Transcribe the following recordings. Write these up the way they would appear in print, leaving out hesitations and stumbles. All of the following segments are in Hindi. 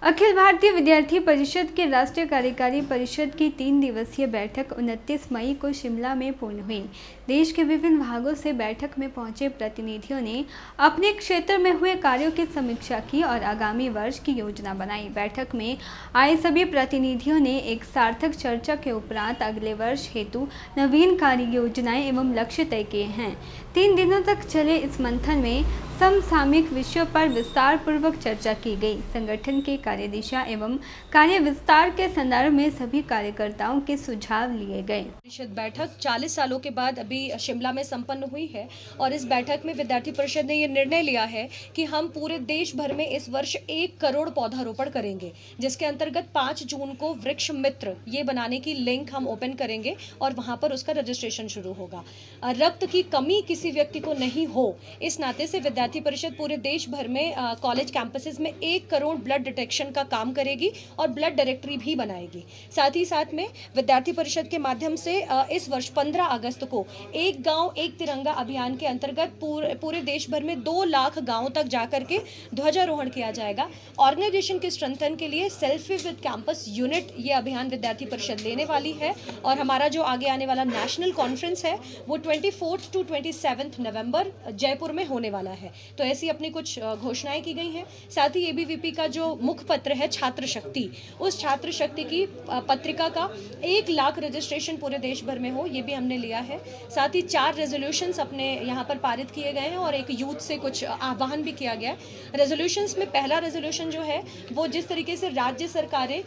अखिल भारतीय विद्यार्थी परिषद के राष्ट्रीय कार्यकारी परिषद की 3 दिवसीय बैठक 29 मई को शिमला में पूर्ण हुई। देश के विभिन्न भागों से बैठक में पहुंचे प्रतिनिधियों ने अपने क्षेत्र में हुए कार्यों की समीक्षा की और आगामी वर्ष की योजना बनाई। बैठक में आए सभी प्रतिनिधियों ने एक सार्थक चर्चा के उपरांत अगले वर्ष हेतु नवीन कार्य योजनाएं एवं लक्ष्य तय किए हैं। 3 दिनों तक चले इस मंथन में समसामयिक विषयों पर विस्तार पूर्वक चर्चा की गई। संगठन के कार्यदिशा एवं कार्य विस्तार के संदर्भ में सभी कार्यकर्ताओं के सुझाव लिए गए। परिषद बैठक 40 सालों के बाद अभी शिमला में संपन्न हुई है और इस बैठक में विद्यार्थी परिषद ने ये निर्णय लिया है कि हम पूरे देश भर में इस वर्ष 1 करोड़ पौधारोपण करेंगे, जिसके अंतर्गत 5 जून को वृक्ष मित्र ये बनाने की लिंक हम ओपन करेंगे और वहां पर उसका रजिस्ट्रेशन शुरू होगा। रक्त की कमी किसी व्यक्ति को नहीं हो, इस नाते से विद्यार्थी परिषद पूरे देश भर में कॉलेज कैंपसेस में 1 करोड़ ब्लड डिटेक्शन का काम करेगी और ब्लड डायरेक्टरी भी बनाएगी। साथ ही साथ में विद्यार्थी परिषद के माध्यम से इस वर्ष 15 अगस्त को एक गांव एक तिरंगा अभियान के अंतर्गत पूरे देश भर में 2 लाख गांवों तक जाकर के ध्वजारोहण किया जाएगा। ऑर्गेनाइजेशन के स्ट्रेंथन के लिए सेल्फी विद कैंपस यूनिट ये अभियान विद्यार्थी परिषद लेने वाली है और हमारा जो आगे आने वाला नेशनल कॉन्फ्रेंस है वो 24 to 27 नवंबर जयपुर में होने वाला है। तो ऐसी अपनी कुछ घोषणाएं की गई हैं। साथ ही एबीवीपी का जो मुखपत्र है छात्र शक्ति, उस छात्र शक्ति की पत्रिका का 1 लाख रजिस्ट्रेशन पूरे देश भर में हो, ये भी हमने लिया है। साथ ही 4 रेजोल्यूशंस अपने यहाँ पर पारित किए गए हैं और एक यूथ से कुछ आह्वान भी किया गया है। रेजोल्यूशंस में पहला रेजोल्यूशन जो है वो जिस तरीके से राज्य सरकारें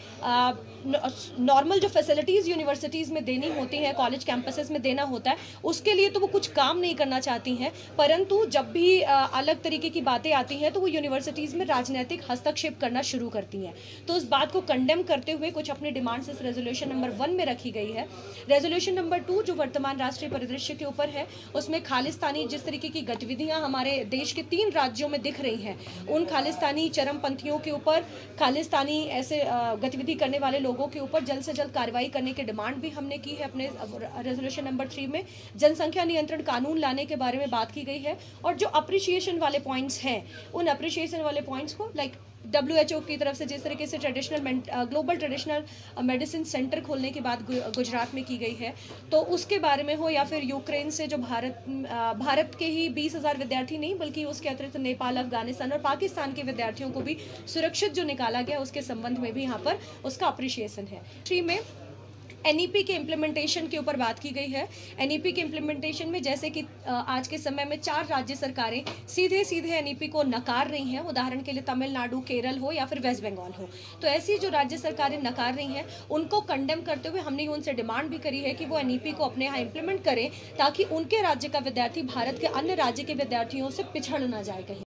नॉर्मल जो फैसिलिटीज़ यूनिवर्सिटीज़ में देनी होती हैं, कॉलेज कैंपसेस में देना होता है, उसके लिए तो वो कुछ काम नहीं करना चाहती हैं, परंतु जब भी अलग तरीके की बातें आती हैं तो वो यूनिवर्सिटीज़ में राजनीतिक हस्तक्षेप करना शुरू करती हैं। तो उस बात को कंडेम करते हुए कुछ अपने डिमांड्स इस रेजोल्यूशन नंबर 1 में रखी गई है। रेजोल्यूशन नंबर 2 जो वर्तमान राष्ट्रीय परिदृश्य के ऊपर है, उसमें खालिस्तानी जिस तरीके की गतिविधियां हमारे देश के 3 राज्यों में दिख रही हैं, उन खालिस्तानी चरमपंथियों के ऊपर, खालिस्तानी ऐसे गतिविधि करने वाले लोगों के ऊपर जल्द से जल्द कार्रवाई करने की डिमांड भी हमने की है। अपने रेजोल्यूशन नंबर 3 में जनसंख्या नियंत्रण कानून लाने के बारे में बात की गई है और जो अप्रिशिएशन वाले पॉइंट्स हैं, उन अप्रिशिएशन वाले पॉइंट्स को WHO की तरफ से जिस तरीके से ग्लोबल ट्रेडिशनल मेडिसिन सेंटर खोलने की बात गुजरात में की गई है, तो उसके बारे में हो, या फिर यूक्रेन से जो भारत के ही 20,000 विद्यार्थी नहीं बल्कि उसके अतिरिक्त नेपाल, अफगानिस्तान और पाकिस्तान के विद्यार्थियों को भी सुरक्षित जो निकाला गया उसके संबंध में भी यहाँ पर उसका अप्रिशिएशन है। 3 में NEP के इम्प्लीमेंटेशन के ऊपर बात की गई है। NEP के इम्प्लीमेंटेशन में जैसे कि आज के समय में 4 राज्य सरकारें सीधे NEP को नकार रही हैं, उदाहरण के लिए तमिलनाडु, केरल हो या फिर वेस्ट बंगाल हो, तो ऐसी जो राज्य सरकारें नकार रही हैं उनको कंडेम करते हुए हमने उनसे डिमांड भी करी है कि वो NEP को अपने यहाँ इम्प्लीमेंट करें ताकि उनके राज्य का विद्यार्थी भारत के अन्य राज्य के विद्यार्थियों से पिछड़ ना जाए कहीं।